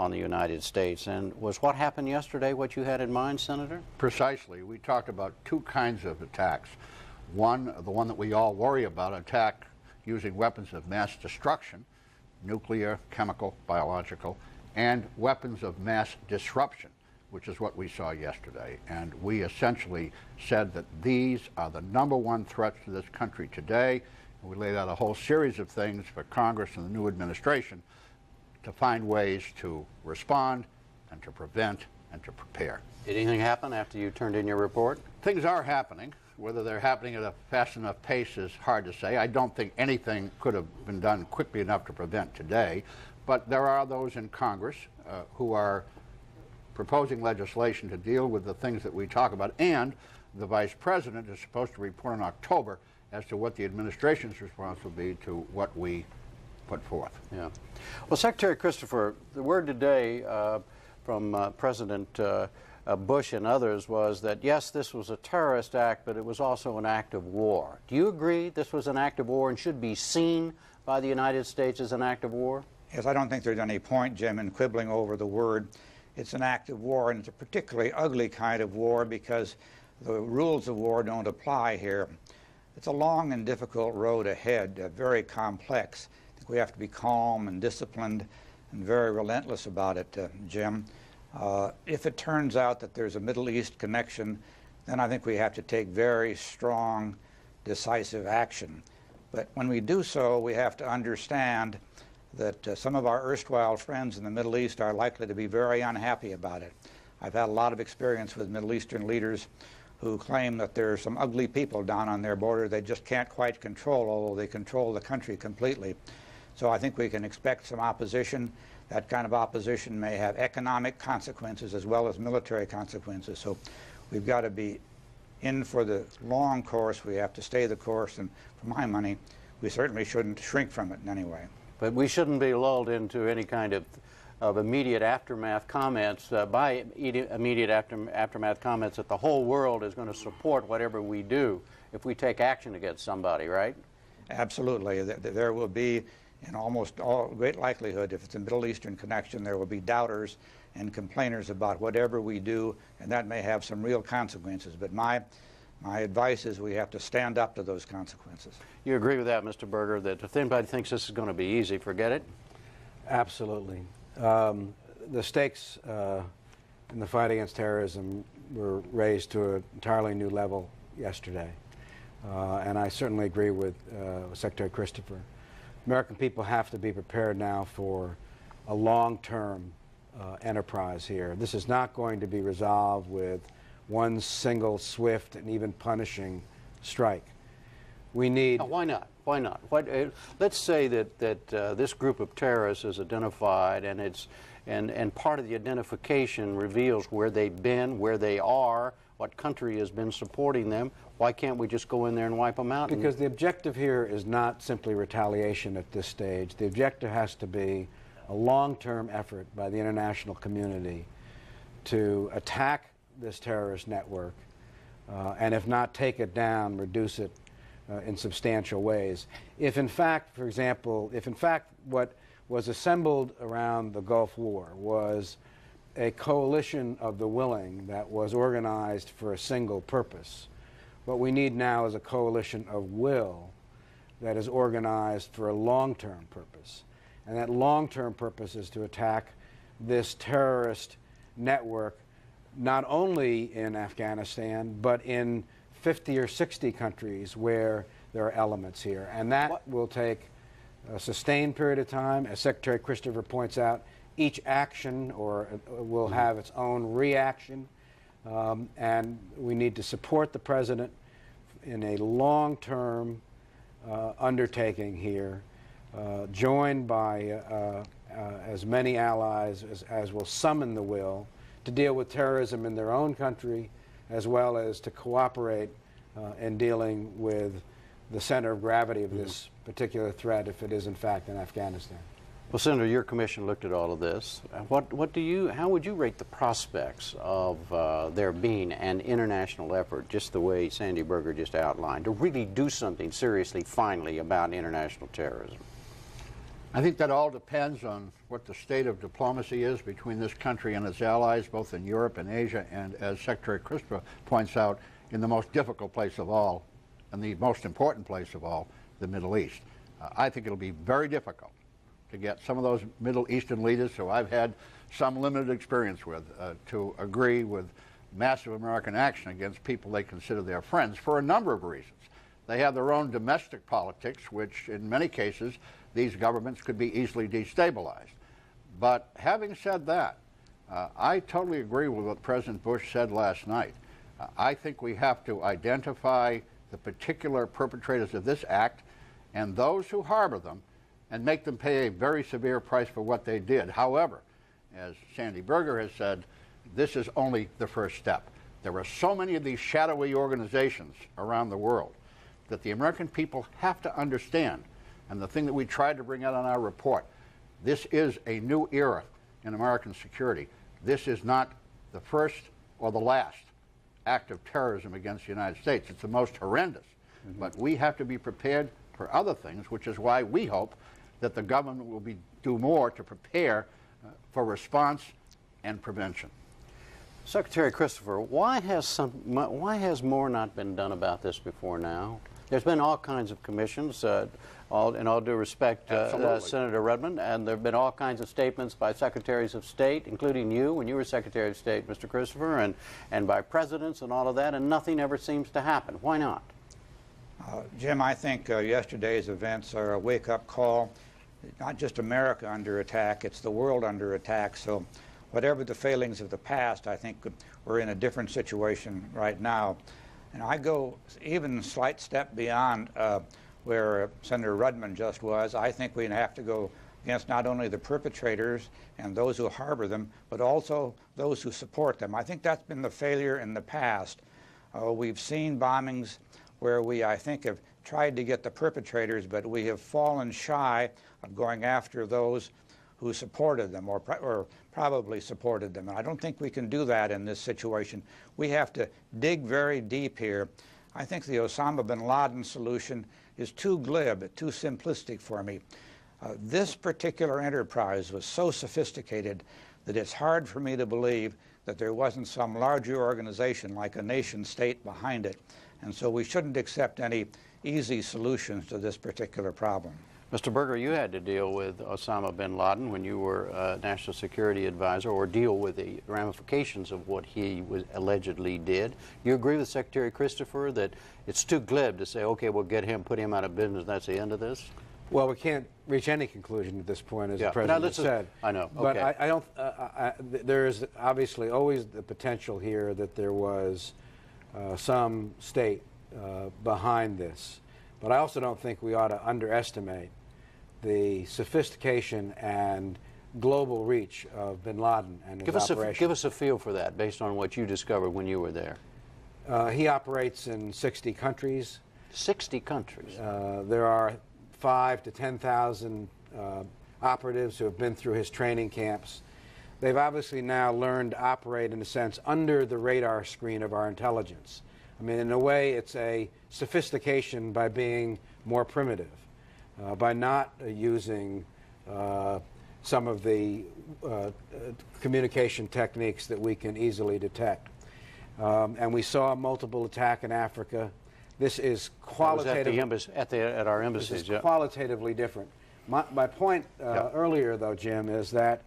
on the United States. And was what happened yesterday what you had in mind, Senator? Precisely. We talked about two kinds of attacks. One, the one that we all worry about, attack using weapons of mass destruction, nuclear, chemical, biological, and weapons of mass disruption, which is what we saw yesterday. And we essentially said that these are the #1 threats to this country today. And we laid out a whole series of things for Congress and the new administration to find ways to respond and to prevent and to prepare. Did anything happen after you turned in your report? Things are happening. Whether they're happening at a fast enough pace is hard to say. I don't think anything could have been done quickly enough to prevent today. But there are those in Congress who are proposing legislation to deal with the things that we talk about. And the Vice President is supposed to report in October as to what the administration's response will be to what we put forth. Yeah. Well, Secretary Christopher, the word today from President Bush and others was that, yes, this was a terrorist act, but it was also an act of war. Do you agree this was an act of war and should be seen by the United States as an act of war? Yes, I don't think there's any point, Jim, in quibbling over the word. It's an act of war, and it's a particularly ugly kind of war because the rules of war don't apply here. It's a long and difficult road ahead, very complex. I think we have to be calm and disciplined and very relentless about it, Jim. If it turns out that there's a Middle East connection, then I think we have to take very strong, decisive action. But when we do so, we have to understand that some of our erstwhile friends in the Middle East are likely to be very unhappy about it. I've had a lot of experience with Middle Eastern leaders who claim that there are some ugly people down on their border they just can't quite control, although they control the country completely. So I think we can expect some opposition. That kind of opposition may have economic consequences as well as military consequences. So we've got to be in for the long course. We have to stay the course, and for my money, we certainly shouldn't shrink from it in any way. But we shouldn't be lulled into any kind of immediate aftermath comments, immediate aftermath comments that the whole world is going to support whatever we do if we take action against somebody, right? Absolutely. There will be, in almost all great likelihood, if it's a Middle Eastern connection, there will be doubters and complainers about whatever we do, and that may have some real consequences. But my advice is we have to stand up to those consequences. You agree with that, Mr. Berger, that if anybody thinks this is going to be easy, forget it? Absolutely. The stakes in the fight against terrorism were raised to an entirely new level yesterday. And I certainly agree with Secretary Christopher. American people have to be prepared now for a long-term enterprise here. This is not going to be resolved with one single, swift, and even punishing strike. We need... Now, why not? Why not? Let's say that this group of terrorists is identified, and part of the identification reveals where they've been, where they are, what country has been supporting them. Why can't we just go in there and wipe them out? Because the objective here is not simply retaliation at this stage. The objective has to be a long-term effort by the international community to attack this terrorist network, and if not take it down, reduce it in substantial ways. If in fact, for example, what was assembled around the Gulf War was a coalition of the willing that was organized for a single purpose, what we need now is a coalition of will that is organized for a long-term purpose. And that long-term purpose is to attack this terrorist network not only in Afghanistan, but in 50 or 60 countries where there are elements here. And that will take a sustained period of time. As Secretary Christopher points out, each action will have its own reaction. And we need to support the President in a long-term undertaking here, joined by as many allies as will summon the will to deal with terrorism in their own country, as well as to cooperate in dealing with the center of gravity of this particular threat, if it is in fact in Afghanistan. Well, Senator, your commission looked at all of this. How would you rate the prospects of there being an international effort, just the way Sandy Berger just outlined, to really do something seriously, finally, about international terrorism? I think that all depends on what the state of diplomacy is between this country and its allies, both in Europe and Asia, and as Secretary Christopher points out, in the most difficult place of all, and the most important place of all, the Middle East. I think it'll be very difficult to get some of those Middle Eastern leaders, who I've had some limited experience with, to agree with massive American action against people they consider their friends for a number of reasons. They have their own domestic politics, which in many cases these governments could be easily destabilized. But having said that, I totally agree with what President Bush said last night. I think we have to identify the particular perpetrators of this act and those who harbor them and make them pay a very severe price for what they did. However, as Sandy Berger has said, this is only the first step. There are so many of these shadowy organizations around the world that the American people have to understand, and the thing that we tried to bring out on our report, this is a new era in American security. This is not the first or the last act of terrorism against the United States. It's the most horrendous. But we have to be prepared for other things, which is why we hope that the government will do more to prepare for response and prevention. Secretary Christopher, why has more not been done about this before now? There's been all kinds of commissions, in all due respect, Senator Redmond, and there have been all kinds of statements by secretaries of state, including you when you were Secretary of State, Mr. Christopher, and by presidents and all of that, and nothing ever seems to happen. Why not? Jim, I think yesterday's events are a wake-up call. Not just America under attack, it's the world under attack. So whatever the failings of the past, I think we're in a different situation right now. And I go even a slight step beyond where Senator Rudman just was. I think we have to go against not only the perpetrators and those who harbor them, but also those who support them. I think that's been the failure in the past. We've seen bombings where we, I think, have tried to get the perpetrators, but we have fallen shy of going after those who supported them or probably supported them. And I don't think we can do that in this situation. We have to dig very deep here. I think the Osama bin Laden solution is too glib, too simplistic for me. This particular enterprise was so sophisticated that it's hard for me to believe that there wasn't some larger organization like a nation state behind it. And so we shouldn't accept any easy solutions to this particular problem. Mr. Berger, you had to deal with Osama bin Laden when you were National Security Advisor, or deal with the ramifications of what he allegedly did. You agree with Secretary Christopher that it's too glib to say, okay, we'll get him, put him out of business, that's the end of this? Well, we can't reach any conclusion at this point, as the President has said. I know. But okay. I don't, there is obviously always the potential here that there was some state behind this. But I also don't think we ought to underestimate the sophistication and global reach of bin Laden and his operation. Give us a feel for that, based on what you discovered when you were there. He operates in 60 countries. 60 countries? There are 5,000 to 10,000 operatives who have been through his training camps. They've obviously now learned to operate, in a sense, under the radar screen of our intelligence. I mean, in a way, it's a sophistication by being more primitive, by not using some of the communication techniques that we can easily detect. And we saw a multiple attack in Africa. This is qualitatively at our embassies. This is qualitatively different. My point earlier, though, Jim, is that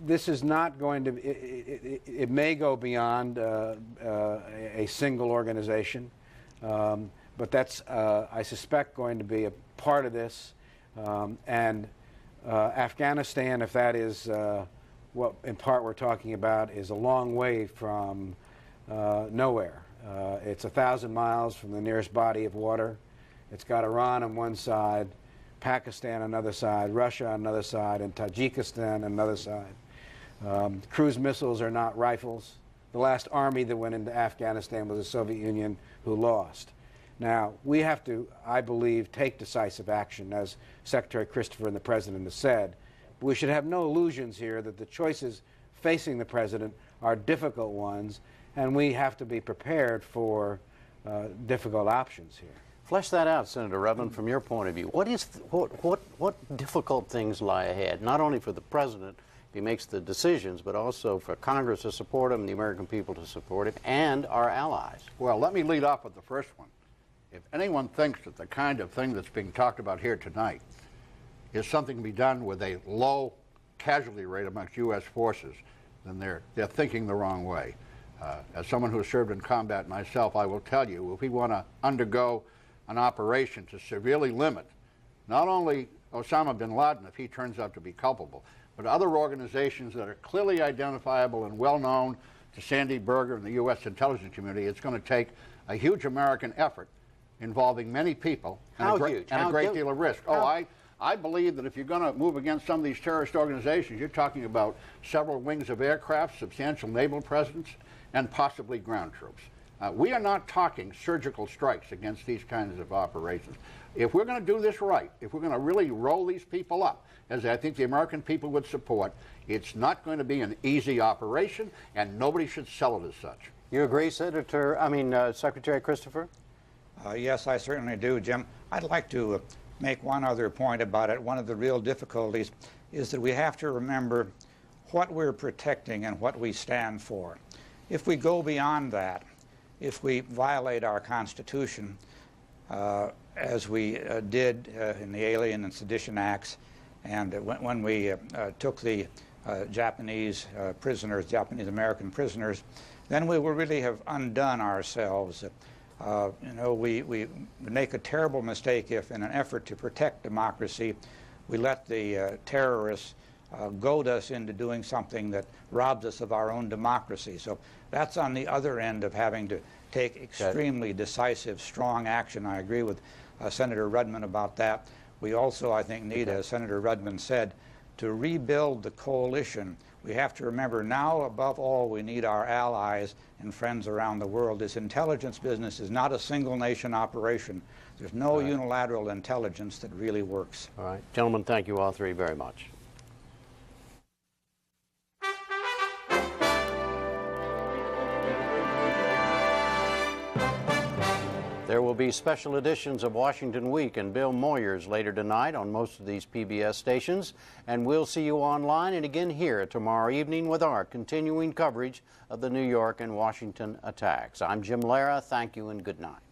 this is not going to. It may go beyond a single organization, but that's, I suspect, going to be a part of this. And Afghanistan, if that is what in part we're talking about, is a long way from nowhere. It's 1,000 miles from the nearest body of water. It's got Iran on one side, Pakistan on another side, Russia on another side, and Tajikistan on another side. Cruise missiles are not rifles. The last army that went into Afghanistan was the Soviet Union, who lost. Now, we have to, I believe, take decisive action, as Secretary Christopher and the President have said. But we should have no illusions here that the choices facing the President are difficult ones, and we have to be prepared for difficult options here. Flesh that out, Senator Rudman, from your point of view. What what difficult things lie ahead, not only for the president, if he makes the decisions, but also for Congress to support him, the American people to support him, and our allies? Well, let me lead off with the first one. If anyone thinks that the kind of thing that's being talked about here tonight is something to be done with a low casualty rate amongst U.S. forces, then they're thinking the wrong way. As someone who has served in combat myself, I will tell you, if we want to undergo an operation to severely limit not only Osama bin Laden, if he turns out to be culpable, but other organizations that are clearly identifiable and well known to Sandy Berger and the U.S. intelligence community, it's going to take a huge American effort involving many people and a great deal of risk. I believe that if you're going to move against some of these terrorist organizations, you're talking about several wings of aircraft, substantial naval presence, and possibly ground troops. We are not talking surgical strikes against these kinds of operations. If we're going to do this right, if we're going to really roll these people up, as I think the American people would support, it's not going to be an easy operation, and nobody should sell it as such. You agree, Secretary Christopher? Yes, I certainly do, Jim. I'd like to make one other point about it. One of the real difficulties is that we have to remember what we're protecting and what we stand for. If we go beyond that, if we violate our Constitution, as we did in the Alien and Sedition Acts, and when we took the Japanese prisoners, Japanese American prisoners, then we will really have undone ourselves. We make a terrible mistake if, in an effort to protect democracy, we let the terrorists goad us into doing something that robs us of our own democracy. So that's on the other end of having to take extremely decisive, strong action. I agree with Senator Rudman about that. We also, I think, need, as Senator Rudman said, to rebuild the coalition. We have to remember now, above all, we need our allies and friends around the world. This intelligence business is not a single nation operation. There's no unilateral intelligence that really works. All right. Gentlemen, thank you all three very much. There will be special editions of Washington Week and Bill Moyers later tonight on most of these PBS stations, and we'll see you online and again here tomorrow evening with our continuing coverage of the New York and Washington attacks. I'm Jim Lara. Thank you and good night.